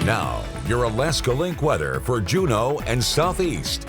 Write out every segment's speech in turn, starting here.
Now, your Alaska Link weather for Juneau and Southeast.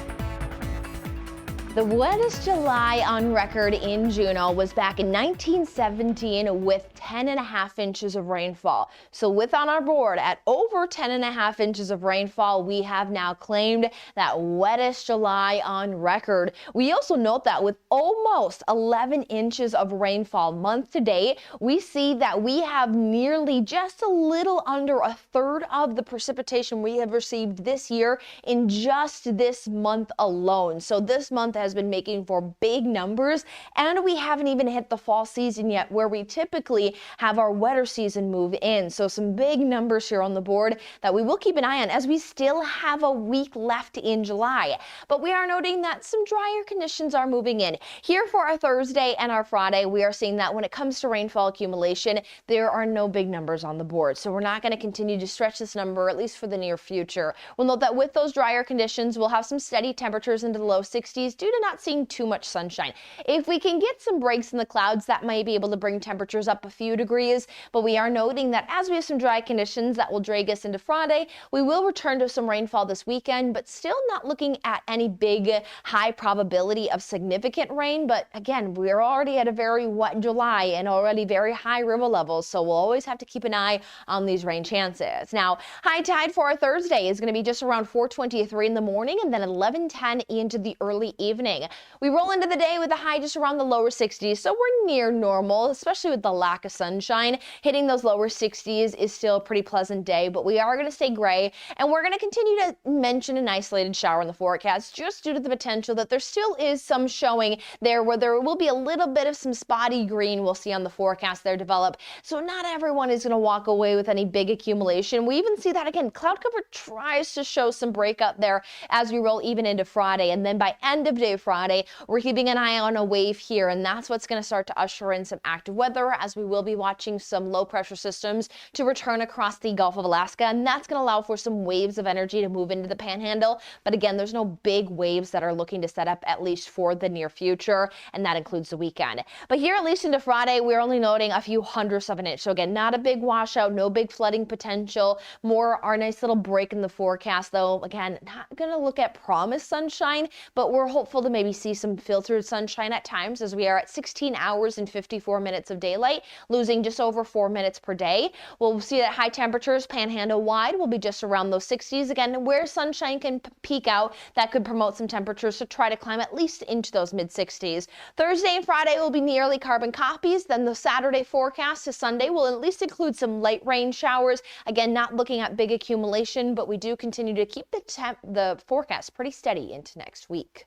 The wettest July on record in Juneau was back in 1917 with 10.5 inches of rainfall. So with on our board at over 10.5 inches of rainfall, we have now claimed that wettest July on record. We also note that with almost 11 inches of rainfall month to date, we see that we have nearly just a little under a third of the precipitation we have received this year in just this month alone. So this month has been making for big numbers, and we haven't even hit the fall season yet, where we typically have our wetter season move in. So some big numbers here on the board that we will keep an eye on as we still have a week left in July. But we are noting that some drier conditions are moving in. Here for our Thursday and our Friday, we are seeing that when it comes to rainfall accumulation, there are no big numbers on the board. So we're not going to continue to stretch this number, at least for the near future. We'll note that with those drier conditions, we'll have some steady temperatures into the low 60s due to not seeing too much sunshine. If we can get some breaks in the clouds, that might be able to bring temperatures up a few degrees, but we are noting that as we have some dry conditions that will drag us into Friday, we will return to some rainfall this weekend, but still not looking at any big high probability of significant rain. But again, we're already at a very wet July and already very high river levels, so we'll always have to keep an eye on these rain chances. Now, high tide for our Thursday is going to be just around 4:23 in the morning and then 11:10 into the early evening. We roll into the day with a high just around the lower 60s, so we're near normal, especially with the lack of sunshine. Hitting those lower 60s is still a pretty pleasant day, but we are going to stay gray, and we're going to continue to mention an isolated shower in the forecast just due to the potential that there still is some showing there where there will be a little bit of some spotty green we'll see on the forecast there develop. So not everyone is going to walk away with any big accumulation. We even see that again. Cloud cover tries to show some breakup there as we roll even into Friday, and then by end of day Friday, we're keeping an eye on a wave here, and that's what's going to start to usher in some active weather as we will be watching some low pressure systems to return across the Gulf of Alaska, and that's going to allow for some waves of energy to move into the panhandle. But again, there's no big waves that are looking to set up, at least for the near future, and that includes the weekend. But here, at least into Friday, we're only noting a few hundredths of an inch. So again, not a big washout, no big flooding potential. More our nice little break in the forecast, though. Again, not going to look at promised sunshine, but we're hopeful to maybe see some filtered sunshine at times, as we are at 16 hours and 54 minutes of daylight, losing just over 4 minutes per day. We'll see that high temperatures panhandle wide will be just around those 60s. Again, where sunshine can peak out, that could promote some temperatures to try to climb at least into those mid 60s. Thursday and Friday will be nearly carbon copies. Then the Saturday forecast to Sunday will at least include some light rain showers. Again, not looking at big accumulation, but we do continue to keep the forecast pretty steady into next week.